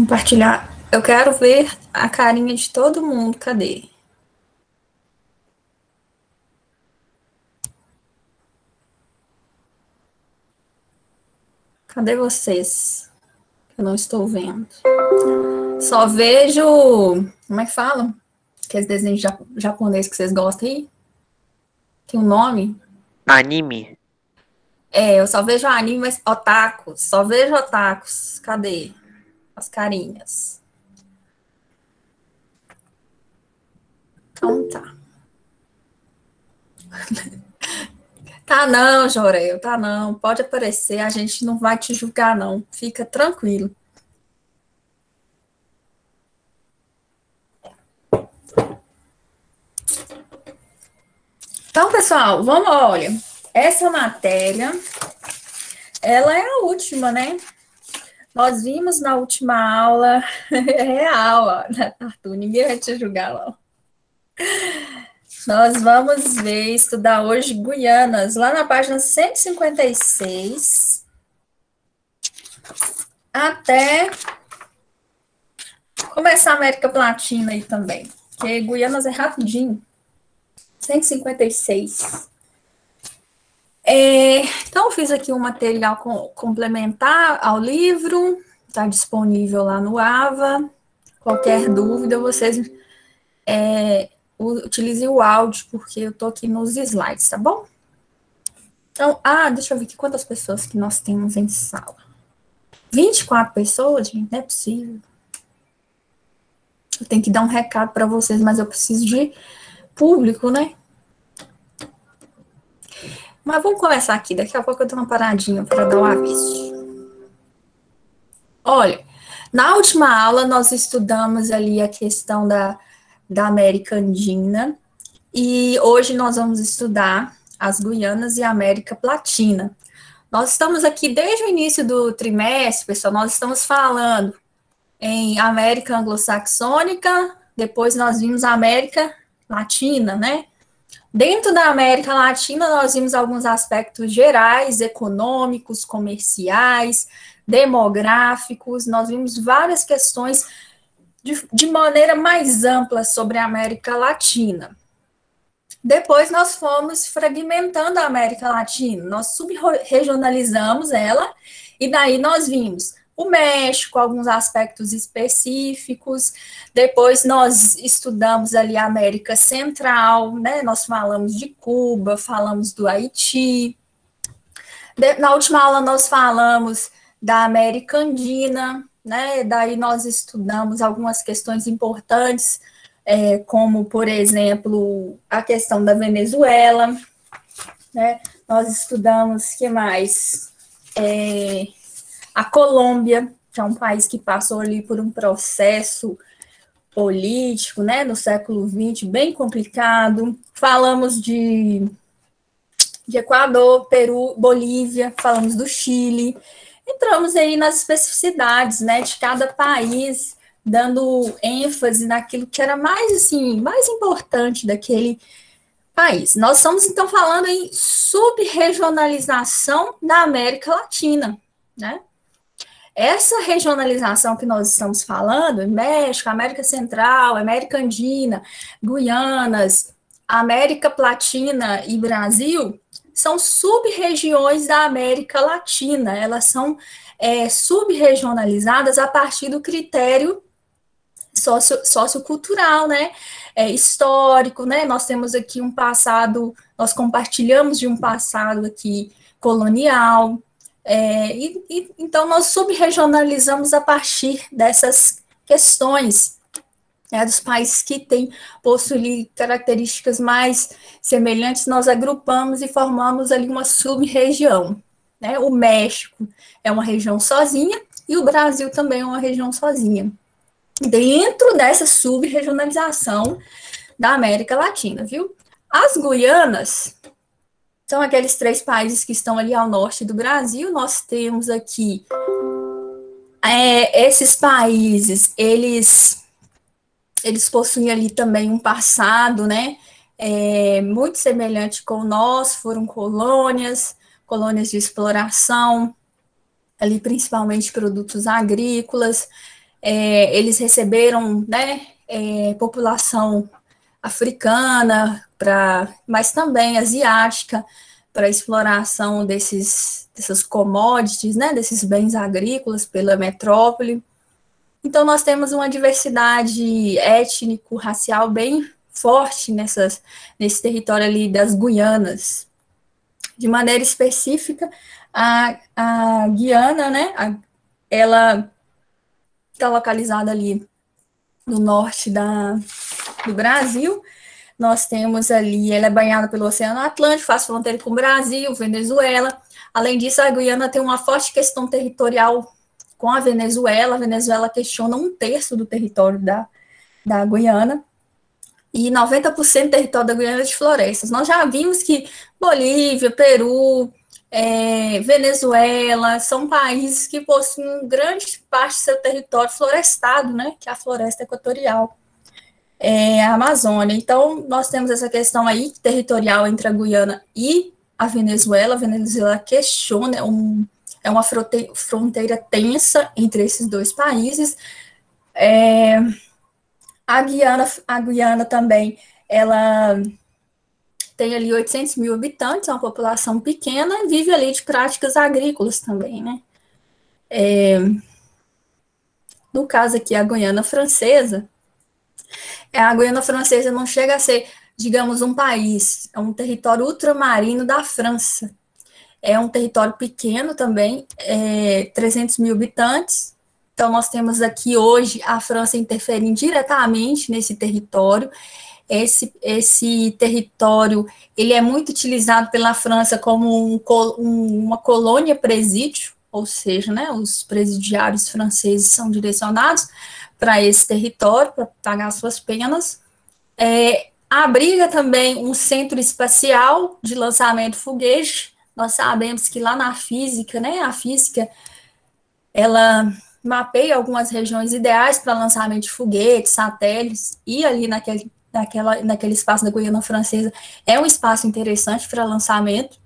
Compartilhar. Eu quero ver a carinha de todo mundo. Cadê? Cadê vocês? Eu não estou vendo. Só vejo. Como é que fala? Aqueles desenhos japoneses que vocês gostam aí? Tem um nome? Anime. Eu só vejo anime, mas otakus. Só vejo otakus. Cadê? As carinhas. Então tá. Tá não, Jorel, tá não. Pode aparecer, a gente não vai te julgar, não. Fica tranquilo. Então, pessoal, vamos, olha. Essa matéria, ela é a última, né? Nós vimos na última aula, é real, ó, Arthur, ninguém vai te julgar, não. Nós vamos ver, estudar hoje Guianas, lá na página 156, até começar a América Latina aí também, porque Guianas é rapidinho, 156. Então, eu fiz aqui um material complementar ao livro, está disponível lá no AVA. Qualquer dúvida, vocês utilizem o áudio, porque eu estou aqui nos slides, tá bom? Então, deixa eu ver aqui quantas pessoas que nós temos em sala. 24 pessoas, gente, não é possível. Eu tenho que dar um recado para vocês, mas eu preciso de público, né? Mas vamos começar aqui, daqui a pouco eu dou uma paradinha para dar um aviso. Olha, na última aula nós estudamos ali a questão da América Andina, e hoje nós vamos estudar as Guianas e a América Latina. Nós estamos aqui desde o início do trimestre, pessoal, nós estamos falando em América Anglo-Saxônica, depois nós vimos a América Latina, né? Dentro da América Latina, nós vimos alguns aspectos gerais, econômicos, comerciais, demográficos, nós vimos várias questões de maneira mais ampla sobre a América Latina. Depois nós fomos fragmentando a América Latina, nós subregionalizamos ela, e daí nós vimos o México, alguns aspectos específicos. Depois nós estudamos ali a América Central, né? Nós falamos de Cuba, falamos do Haiti. Na última aula nós falamos da América Andina, né? Daí nós estudamos algumas questões importantes, como, por exemplo, a questão da Venezuela, né? Nós estudamos, que mais? A Colômbia, que é um país que passou ali por um processo político, né, no século XX, bem complicado. Falamos de Equador, Peru, Bolívia, falamos do Chile. Entramos aí nas especificidades, né, de cada país, dando ênfase naquilo que era mais, assim, mais importante daquele país. Nós estamos, então, falando em subregionalização da América Latina, né? Essa regionalização que nós estamos falando, México, América Central, América Andina, Guianas, América Latina e Brasil, são sub-regiões da América Latina. Elas são subregionalizadas a partir do critério sociocultural, né? Histórico, né? Nós temos aqui um passado, nós compartilhamos de um passado aqui colonial. Então, nós subregionalizamos a partir dessas questões, né, dos países que possuem características mais semelhantes, nós agrupamos e formamos ali uma sub-região, né? O México é uma região sozinha e o Brasil também é uma região sozinha, dentro dessa sub-regionalização da América Latina, viu? As Guianas são aqueles 3 países que estão ali ao norte do Brasil. Nós temos aqui esses países, eles possuem ali também um passado, né, muito semelhante com o nosso, foram colônias de exploração, ali principalmente produtos agrícolas. Eles receberam, né, população africana, mas também asiática, para exploração dessas commodities, né, desses bens agrícolas pela metrópole. Então, nós temos uma diversidade étnico-racial bem forte nesse território ali das Guianas. De maneira específica, a Guiana, né, ela está localizada ali no norte do Brasil. Nós temos ali, ela é banhada pelo Oceano Atlântico, faz fronteira com o Brasil, Venezuela. Além disso, a Guiana tem uma forte questão territorial com a Venezuela. A Venezuela questiona 1/3 do território da Guiana. E 90% do território da Guiana é de florestas. Nós já vimos que Bolívia, Peru, Venezuela são países que possuem grande parte do seu território florestado, né, que é a floresta equatorial. A Amazônia. Então, nós temos essa questão aí territorial entre a Guiana e a Venezuela. A Venezuela questiona, é uma fronteira tensa entre esses dois países. A Guiana também, ela tem ali 800 mil habitantes, é uma população pequena, e vive ali de práticas agrícolas também, né? No caso aqui, a Guiana Francesa não chega a ser, digamos, um país, é um território ultramarino da França. É um território pequeno também, 300 mil habitantes. Então, nós temos aqui hoje a França interferindo diretamente nesse território. Esse território, ele é muito utilizado pela França como uma colônia presídio, ou seja, né, os presidiários franceses são direcionados para esse território, para pagar suas penas. Abriga também um centro espacial de lançamento de foguete. Nós sabemos que lá na física, né, a física, ela mapeia algumas regiões ideais para lançamento de foguetes, satélites, e ali naquele espaço da Guiana Francesa é um espaço interessante para lançamento.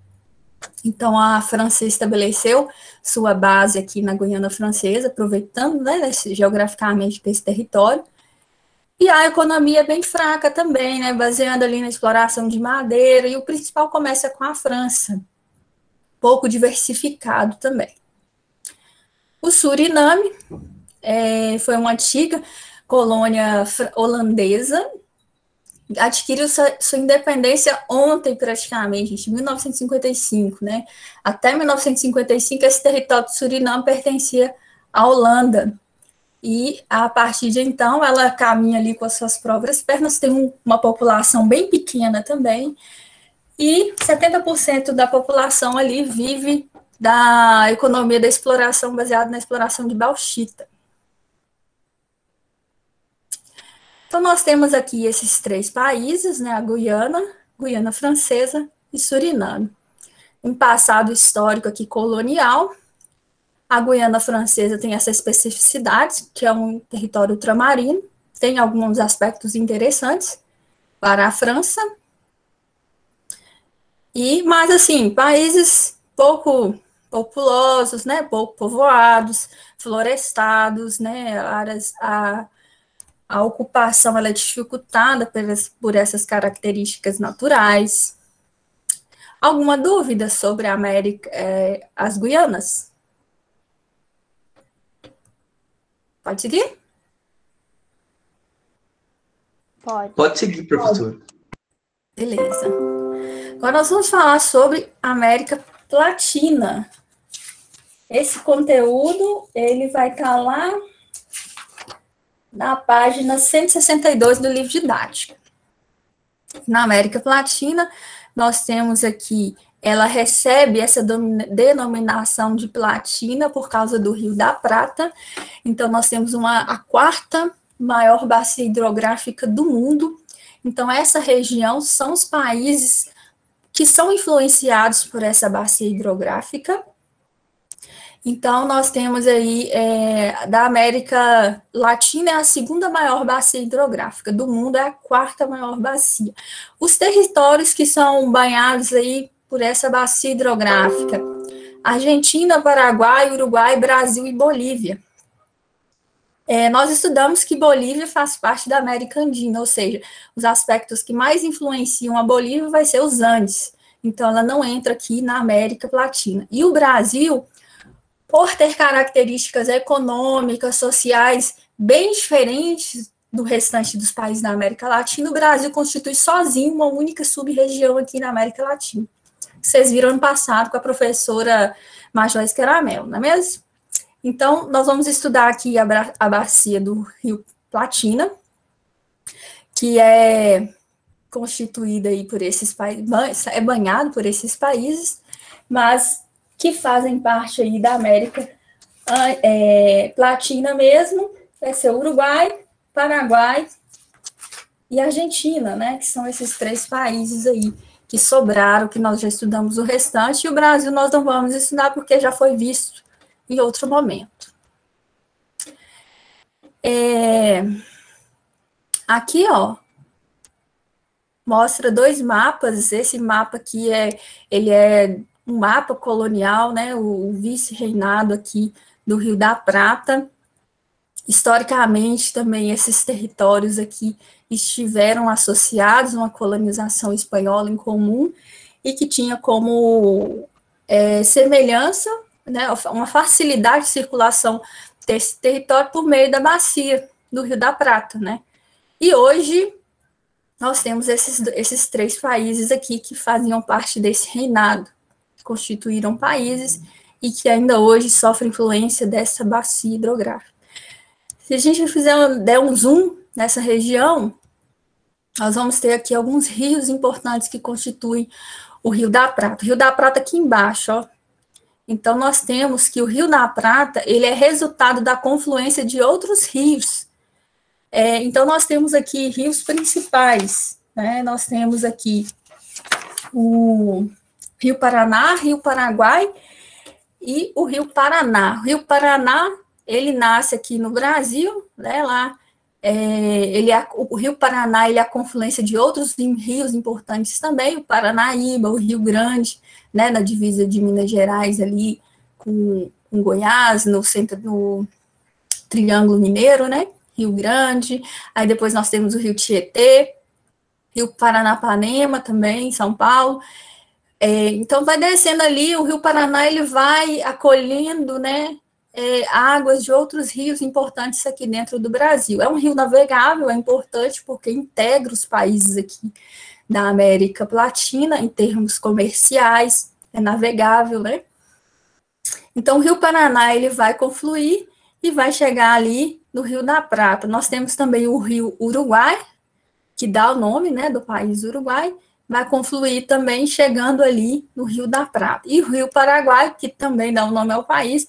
Então, a França estabeleceu sua base aqui na Guiana Francesa, aproveitando, né, geograficamente desse território. E a economia é bem fraca também, né, baseando ali na exploração de madeira, e o principal comércio é com a França, pouco diversificado também. O Suriname foi uma antiga colônia holandesa, adquiriu sua independência ontem, praticamente, em 1955, né? Até 1955, esse território do Suriname pertencia à Holanda. E, a partir de então, ela caminha ali com as suas próprias pernas, tem uma população bem pequena também, e 70% da população ali vive da economia da exploração, baseada na exploração de bauxita. Então, nós temos aqui esses 3 países, né, a Guiana Francesa e Suriname. Um passado histórico aqui colonial. A Guiana Francesa tem essa especificidade, que é um território ultramarino, tem alguns aspectos interessantes para a França. Mas, assim, países pouco populosos, né, pouco povoados, florestados, né, a ocupação ela é dificultada por essas características naturais. Alguma dúvida sobre a América, as Guianas? Pode seguir? Pode seguir, professor. Beleza. Agora nós vamos falar sobre a América Latina. Esse conteúdo, ele vai estar lá na página 162 do livro didático. Na América Latina, nós temos aqui, ela recebe essa denominação de platina por causa do Rio da Prata. Então, nós temos a 4ª maior bacia hidrográfica do mundo. Então, essa região são os países que são influenciados por essa bacia hidrográfica. Então, nós temos aí, da América Latina, é a 2ª maior bacia hidrográfica, do mundo é a 4ª maior bacia. Os territórios que são banhados aí por essa bacia hidrográfica: Argentina, Paraguai, Uruguai, Brasil e Bolívia. Nós estudamos que Bolívia faz parte da América Andina, ou seja, os aspectos que mais influenciam a Bolívia vai ser os Andes. Então, ela não entra aqui na América Latina. E o Brasil, por ter características econômicas, sociais bem diferentes do restante dos países da América Latina, o Brasil constitui sozinho uma única sub-região aqui na América Latina. Vocês viram ano passado com a professora Majoyce Caramelo, não é mesmo? Então, nós vamos estudar aqui a bacia do Rio Platina, que é constituída aí por esses países, é banhado por esses países, mas que fazem parte aí da América Latina mesmo, vai ser Uruguai, Paraguai e Argentina, né, que são esses 3 países aí que sobraram, que nós já estudamos o restante, e o Brasil nós não vamos estudar porque já foi visto em outro momento. Aqui, ó, mostra 2 mapas. Esse mapa aqui ele é um mapa colonial, né, o vice-reinado aqui do Rio da Prata. Historicamente, também, esses territórios aqui estiveram associados a uma colonização espanhola em comum e que tinha como semelhança, né, uma facilidade de circulação desse território por meio da bacia do Rio da Prata, né? E hoje nós temos esses 3 países aqui que faziam parte desse reinado, constituíram países e que ainda hoje sofrem influência dessa bacia hidrográfica. Se a gente der um zoom nessa região, nós vamos ter aqui alguns rios importantes que constituem o Rio da Prata. O Rio da Prata aqui embaixo, ó. Então, nós temos que o Rio da Prata, ele é resultado da confluência de outros rios. Então, nós temos aqui rios principais, né? Nós temos aqui o Rio Paraná, Rio Paraguai e o Rio Paraná. O Rio Paraná, ele nasce aqui no Brasil, né? Lá, o Rio Paraná, ele é a confluência de outros rios importantes também, o Paranaíba, o Rio Grande, né, na divisa de Minas Gerais ali com Goiás, no centro do Triângulo Mineiro, né, Rio Grande. Aí depois nós temos o Rio Tietê, Rio Paranapanema também, em São Paulo. Então vai descendo ali, o Rio Paraná, ele vai acolhendo, né, águas de outros rios importantes aqui dentro do Brasil. É um rio navegável, é importante porque integra os países aqui da América Latina em termos comerciais, é navegável, né? Então, o Rio Paraná, ele vai confluir e vai chegar ali no Rio da Prata. Nós temos também o Rio Uruguai, que dá o nome, né, do país Uruguai, vai confluir também chegando ali no Rio da Prata. E o Rio Paraguai, que também dá o nome ao país,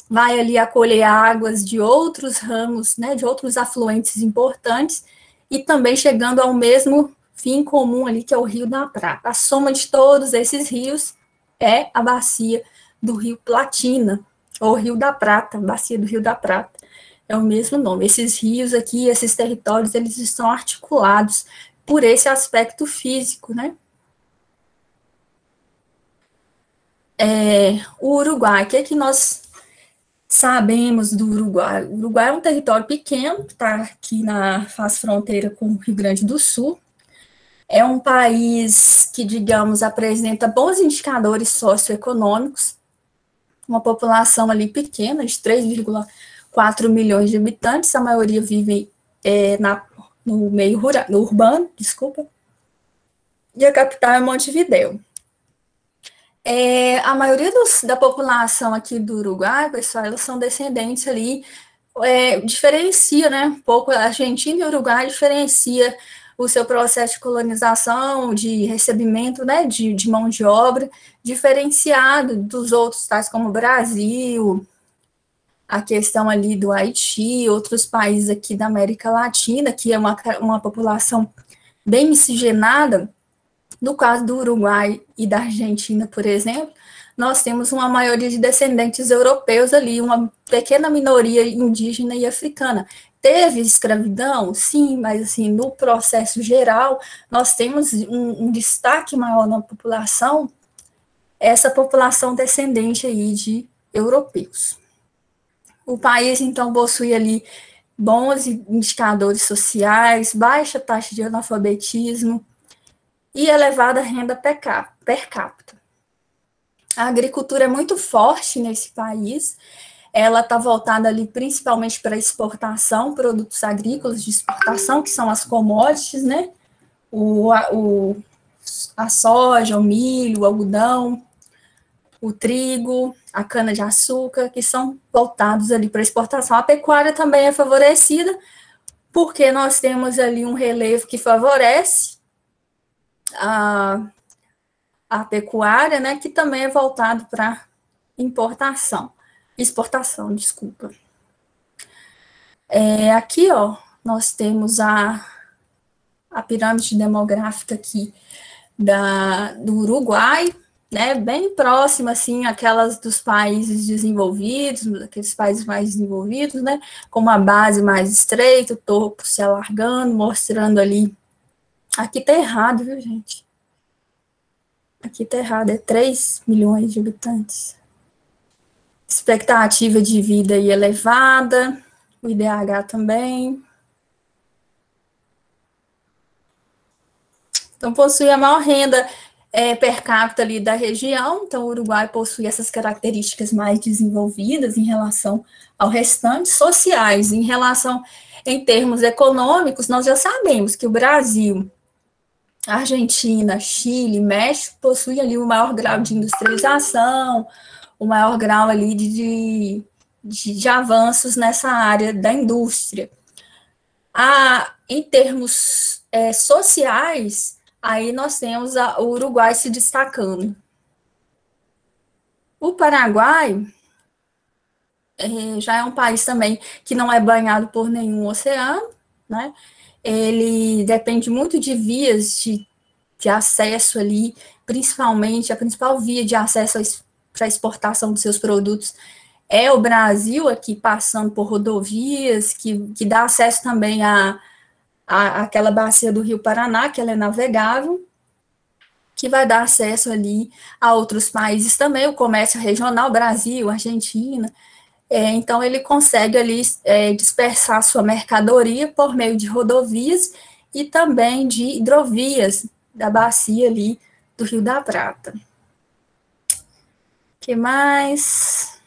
vai ali acolher águas de outros ramos, né, de outros afluentes importantes, e também chegando ao mesmo fim comum ali, que é o Rio da Prata. A soma de todos esses rios é a bacia do Rio Platina, ou Rio da Prata, bacia do Rio da Prata, é o mesmo nome. Esses rios aqui, esses territórios, eles estão articulados por esse aspecto físico, né? O Uruguai, o que é que nós sabemos do Uruguai? O Uruguai é um território pequeno, está aqui faz fronteira com o Rio Grande do Sul. É um país que, digamos, apresenta bons indicadores socioeconômicos, uma população ali pequena, de 3,4 milhões de habitantes, a maioria vive no meio rural, no urbano, desculpa, e a capital é Montevidéu. A maioria da população aqui do Uruguai, pessoal, elas são descendentes ali, diferencia, né, um pouco, a Argentina e o Uruguai diferencia o seu processo de colonização, de recebimento, né, de mão de obra, diferenciado dos outros, tais como o Brasil, a questão ali do Haiti, outros países aqui da América Latina, que é uma população bem miscigenada. No caso do Uruguai e da Argentina, por exemplo, nós temos uma maioria de descendentes europeus ali, uma pequena minoria indígena e africana. Teve escravidão? Sim, mas assim, no processo geral, nós temos um destaque maior na população, essa população descendente aí de europeus. O país, então, possui ali bons indicadores sociais, baixa taxa de analfabetismo e elevada renda per capita. A agricultura é muito forte nesse país, ela está voltada ali principalmente para exportação, produtos agrícolas de exportação, que são as commodities, né? A soja, o milho, o algodão, o trigo, a cana-de-açúcar, que são voltados ali para exportação. A pecuária também é favorecida, porque nós temos ali um relevo que favorece a pecuária, né, que também é voltado para exportação, desculpa. Aqui, ó, nós temos a pirâmide demográfica aqui do Uruguai, né, bem próxima, assim, aquelas dos países desenvolvidos, aqueles países mais desenvolvidos, né, com uma base mais estreita, o topo se alargando, mostrando ali. Aqui tá errado, viu, gente? Aqui tá errado, é 3 milhões de habitantes. Expectativa de vida aí elevada, o IDH também. Então, possui a maior renda per capita ali da região, então o Uruguai possui essas características mais desenvolvidas em relação ao restante, sociais, em termos econômicos, nós já sabemos que o Brasil, Argentina, Chile, México possuem ali o maior grau de industrialização, o maior grau ali de avanços nessa área da indústria. Em termos sociais, aí nós temos o Uruguai se destacando. O Paraguai já é um país também que não é banhado por nenhum oceano, né? Ele depende muito de vias de acesso ali, principalmente a principal via de acesso para a exportação dos seus produtos é o Brasil, aqui passando por rodovias, que dá acesso também àquela bacia do Rio Paraná, que ela é navegável, que vai dar acesso ali a outros países também, o comércio regional, Brasil, Argentina. Então, ele consegue ali dispersar sua mercadoria por meio de rodovias e também de hidrovias da bacia ali do Rio da Prata. O que mais?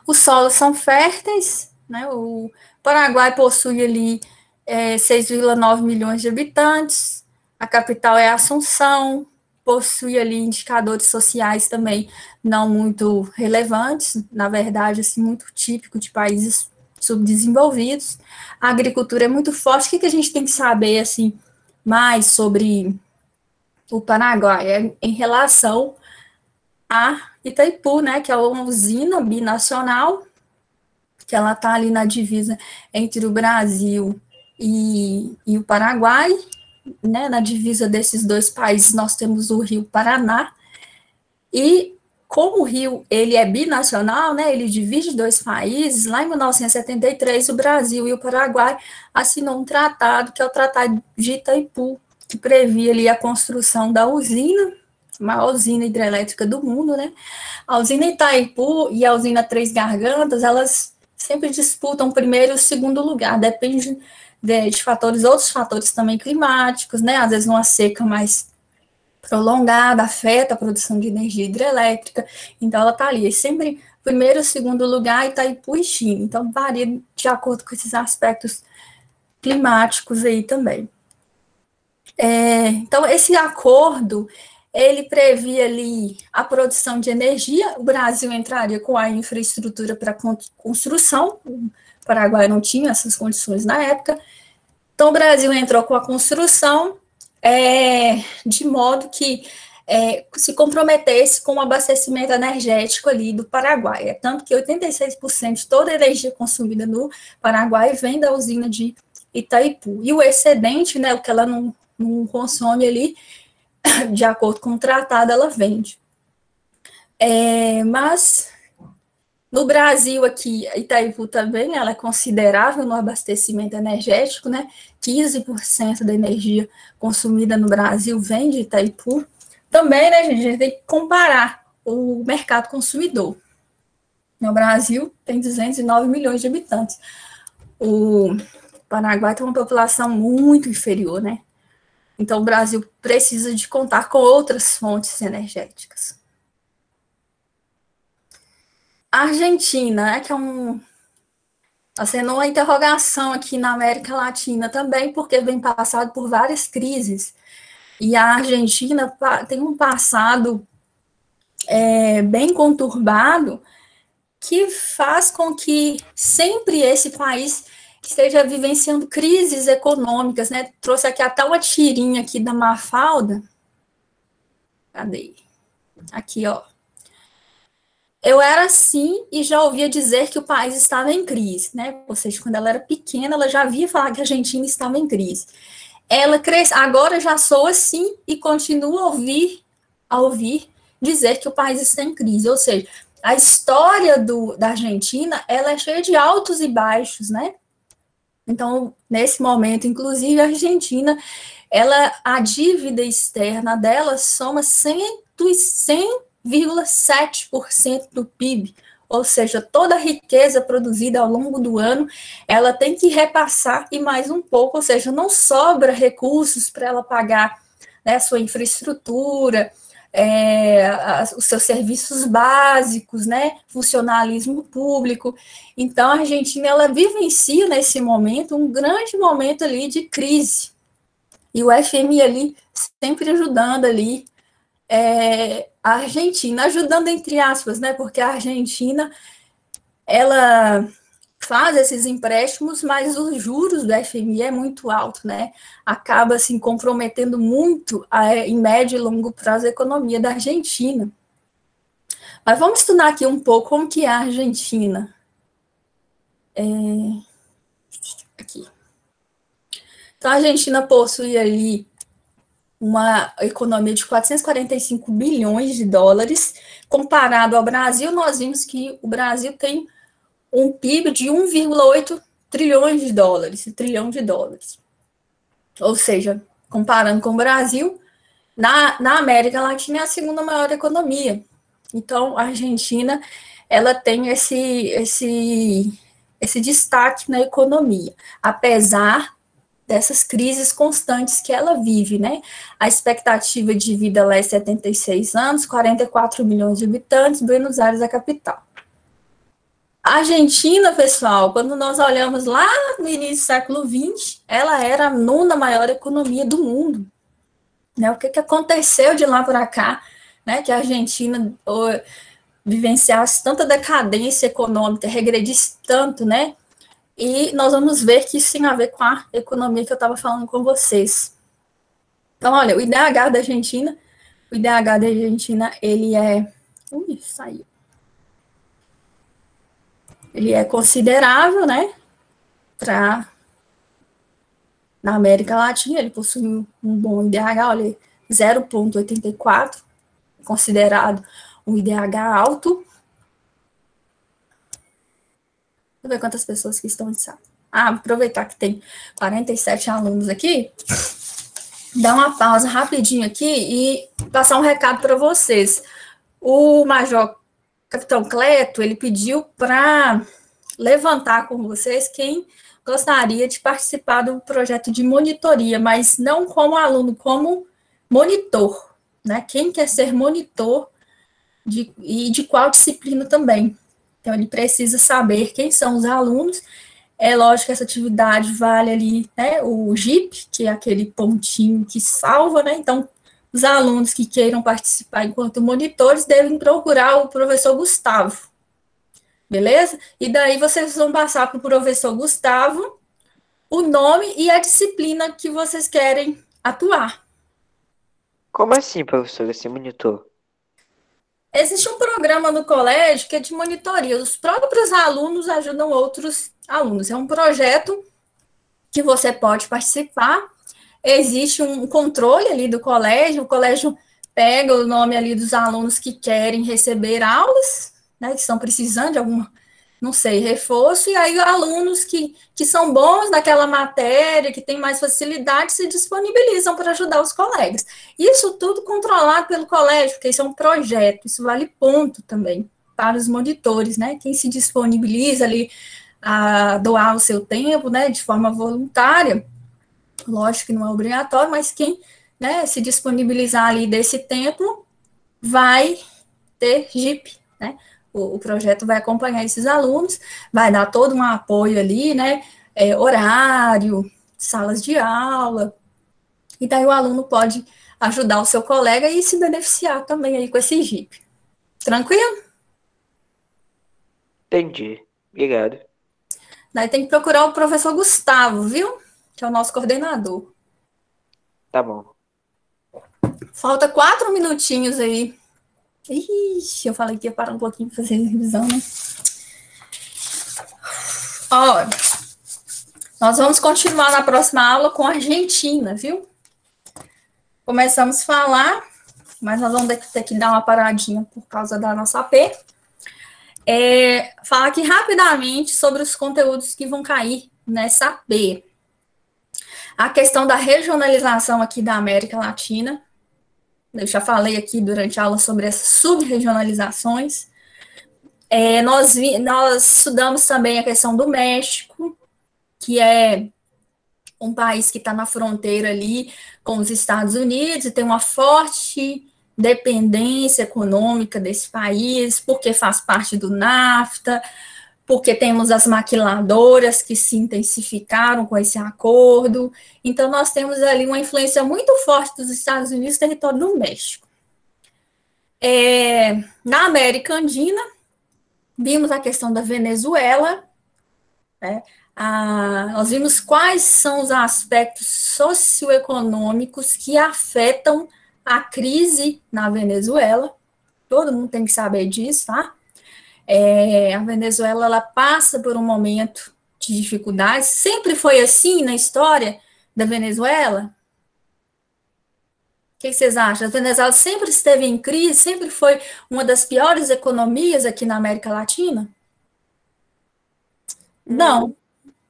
Os solos são férteis, né? O Paraguai possui ali 6,9 milhões de habitantes, a capital é Assunção, possui ali indicadores sociais também não muito relevantes, na verdade, assim, muito típico de países subdesenvolvidos. A agricultura é muito forte. O que a gente tem que saber, assim, mais sobre o Paraguai? Em relação a Itaipu, né, que é uma usina binacional, que ela está ali na divisa entre o Brasil e o Paraguai, né, na divisa desses dois países nós temos o Rio Paraná, e como o rio ele é binacional, né, ele divide dois países, lá em 1973 o Brasil e o Paraguai assinou um tratado, que é o Tratado de Itaipu, que previa ali a construção da usina, a maior usina hidrelétrica do mundo, né. A usina Itaipu e a usina Três Gargantas, elas sempre disputam o primeiro e o segundo lugar, depende de fatores, outros fatores também climáticos, né? Às vezes uma seca mais prolongada afeta a produção de energia hidrelétrica, então ela está ali, sempre primeiro e segundo lugar, Itaipu e China, então varia de acordo com esses aspectos climáticos aí também. Então, esse acordo, ele previa ali a produção de energia, o Brasil entraria com a infraestrutura para construção, o Paraguai não tinha essas condições na época, então o Brasil entrou com a construção de modo que se comprometesse com o abastecimento energético ali do Paraguai, tanto que 86% de toda a energia consumida no Paraguai vem da usina de Itaipu, e o excedente, né, o que ela não consome ali, de acordo com o tratado, ela vende. Mas no Brasil aqui, Itaipu também, ela é considerável no abastecimento energético, né? 15% da energia consumida no Brasil vem de Itaipu. Também, né, gente, a gente tem que comparar o mercado consumidor. O Brasil tem 209 milhões de habitantes. O Paraguai tem uma população muito inferior, né? Então, o Brasil precisa de contar com outras fontes energéticas. A Argentina, né, que é está sendo uma interrogação aqui na América Latina também, porque vem passado por várias crises. E a Argentina tem um passado bem conturbado, que faz com que sempre esse país esteja vivenciando crises econômicas, né? Trouxe aqui até uma tirinha aqui da Mafalda. Cadê? Aqui, ó. Eu era assim e já ouvia dizer que o país estava em crise, né? Ou seja, quando ela era pequena, ela já via falar que a Argentina estava em crise. Ela cresce, agora já sou assim e continua a ouvir dizer que o país está em crise. Ou seja, a história da Argentina, ela é cheia de altos e baixos, né? Então, nesse momento, inclusive, a Argentina, a dívida externa dela soma 100,7% do PIB, ou seja, toda a riqueza produzida ao longo do ano, ela tem que repassar e mais um pouco, ou seja, não sobra recursos para ela pagar, né, sua infraestrutura, os seus serviços básicos, né, funcionalismo público. Então, a Argentina, ela vivencia nesse momento, um grande momento ali de crise, e o FMI ali sempre ajudando ali, a Argentina, ajudando entre aspas, né, porque a Argentina, ela faz esses empréstimos, mas os juros do FMI é muito alto, né, acaba, assim, comprometendo muito, em médio e longo prazo, a economia da Argentina. Mas vamos estudar aqui um pouco como que é a Argentina. Aqui. Então, a Argentina possui ali uma economia de 445 bilhões de dólares. Comparado ao Brasil, nós vimos que o Brasil tem um PIB de 1,8 trilhões de dólares, trilhão de dólares. Ou seja, comparando com o Brasil, na América Latina é a segunda maior economia. Então, a Argentina, ela tem esse destaque na economia, apesar dessas crises constantes que ela vive, né? A expectativa de vida lá é 76 anos, 44 milhões de habitantes, Buenos Aires é a capital. A Argentina, pessoal, quando nós olhamos lá no início do século XX, ela era a nona maior economia do mundo. Né? O que aconteceu de lá para cá, né? Que a Argentina vivenciasse tanta decadência econômica, regredisse tanto, né? E nós vamos ver que isso tem a ver com a economia que eu estava falando com vocês. Então, olha, o IDH da Argentina, ele é... saiu. Ele é considerável, né? Na América Latina, ele possui um bom IDH, olha, 0,84, considerado um IDH alto. Deixa eu ver quantas pessoas que estão em sala. Aproveitar que tem 47 alunos aqui, dar uma pausa rapidinho aqui e passar um recado para vocês. O Major Capitão Cleto, ele pediu para levantar com vocês quem gostaria de participar do projeto de monitoria, mas não como aluno, como monitor, né? Quem quer ser monitor e de qual disciplina também. Então, ele precisa saber quem são os alunos. É lógico que essa atividade vale ali, né, o JIP, que é aquele pontinho que salva, né? Então, os alunos que queiram participar enquanto monitores devem procurar o professor Gustavo, beleza? E daí vocês vão passar para o professor Gustavo o nome e a disciplina que vocês querem atuar. Como assim, professor, esse monitor? Existe um programa no colégio que é de monitoria. Os próprios alunos ajudam outros alunos. É um projeto que você pode participar. Existe um controle ali do colégio. O colégio pega o nome ali dos alunos que querem receber aulas, né, que estão precisando de algum, não sei, reforço, e aí alunos que são bons naquela matéria, que têm mais facilidade, se disponibilizam para ajudar os colegas. Isso tudo controlado pelo colégio, porque isso é um projeto, isso vale ponto também para os monitores, né? Quem se disponibiliza ali a doar o seu tempo, né, de forma voluntária, lógico que não é obrigatório, mas quem, né, se disponibilizar ali desse tempo vai ter JIP, né? O projeto vai acompanhar esses alunos, vai dar todo um apoio ali, né? Horário, salas de aula, e daí o aluno pode ajudar o seu colega e se beneficiar também aí com esse JIP. Tranquilo? Entendi. Obrigado. Daí tem que procurar o professor Gustavo, viu? Que é o nosso coordenador. Tá bom. Falta 4 minutinhos aí. Ixi, eu falei que ia parar um pouquinho para fazer revisão, né? Ó, nós vamos continuar na próxima aula com a Argentina, viu? Começamos a falar, mas nós vamos ter que dar uma paradinha por causa da nossa AP. Falar aqui rapidamente sobre os conteúdos que vão cair nessa AP. A questão da regionalização aqui da América Latina. Eu já falei aqui durante a aula sobre essas subregionalizações. Nós estudamos também a questão do México, que é um país que está na fronteira ali com os Estados Unidos e tem uma forte dependência econômica desse país, porque faz parte do NAFTA, porque temos as maquiladoras que se intensificaram com esse acordo. Então, nós temos ali uma influência muito forte dos Estados Unidos no território do México. Na América Andina, vimos a questão da Venezuela, né? Nós vimos quais são os aspectos socioeconômicos que afetam a crise na Venezuela. Todo mundo tem que saber disso, tá? A Venezuela, ela passa por um momento de dificuldades. Sempre foi assim na história da Venezuela? O que vocês acham? A Venezuela sempre esteve em crise, sempre foi uma das piores economias aqui na América Latina? Não,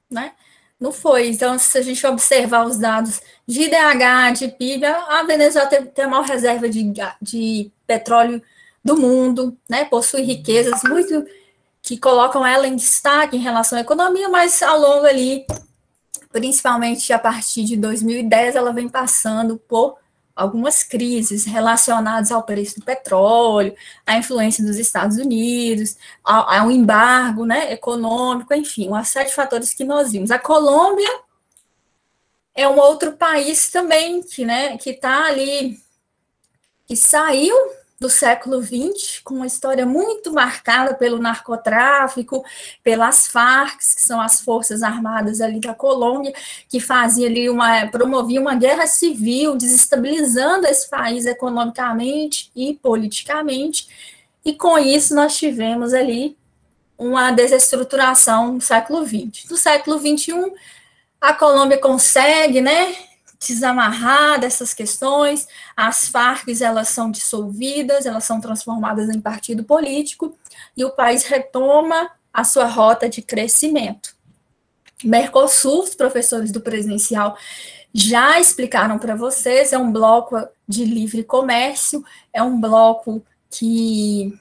né? Não foi. Então, se a gente observar os dados de IDH, de PIB, a Venezuela tem a maior reserva de petróleo do mundo, né? Possui riquezas muito que colocam ela em destaque em relação à economia, mas ao longo ali, principalmente a partir de 2010, ela vem passando por algumas crises relacionadas ao preço do petróleo, à influência dos Estados Unidos, ao embargo, né, econômico, enfim, uma série de fatores que nós vimos. A Colômbia é um outro país também que está ali, que saiu do século XX, com uma história muito marcada pelo narcotráfico, pelas Farc, que são as forças armadas ali da Colômbia, que fazia ali promovia uma guerra civil, desestabilizando esse país economicamente e politicamente, e com isso nós tivemos ali uma desestruturação no século XX. No século XXI, a Colômbia consegue, né, desamarrar dessas questões, as Farc, elas são dissolvidas, elas são transformadas em partido político, e o país retoma a sua rota de crescimento. Mercosul, os professores do presencial já explicaram para vocês, é um bloco de livre comércio, é um bloco que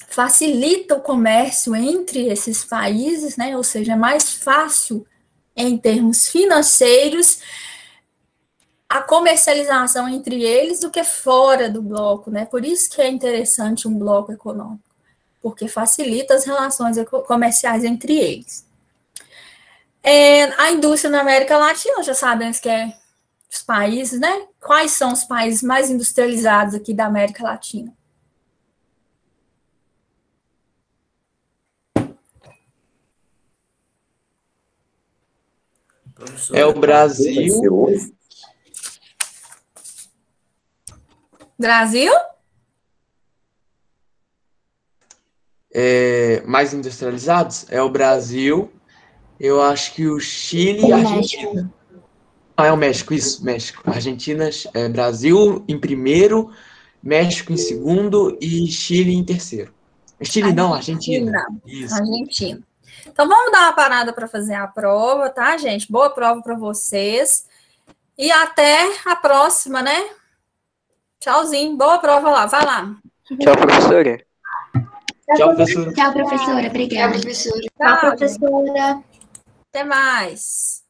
facilita o comércio entre esses países, né, ou seja, é mais fácil em termos financeiros a comercialização entre eles do que fora do bloco, né? Por isso que é interessante um bloco econômico, porque facilita as relações comerciais entre eles. A indústria na América Latina, já sabemos que é os países, né? Quais são os países mais industrializados aqui da América Latina? É o Brasil. Brasil? Mais industrializados? É o Brasil. Eu acho que o Chile e a Argentina. Ah, é o México, isso, México. Argentina, Brasil em primeiro, México em segundo e Chile em terceiro. Chile não, Argentina. Isso. Argentina. Então, vamos dar uma parada para fazer a prova, tá, gente? Boa prova para vocês. E até a próxima, né? Tchauzinho. Boa prova lá. Vai lá. Tchau, professora. Tchau, professora. Tchau, professora. Tchau, Obrigada. professora. Tchau, professora. até mais.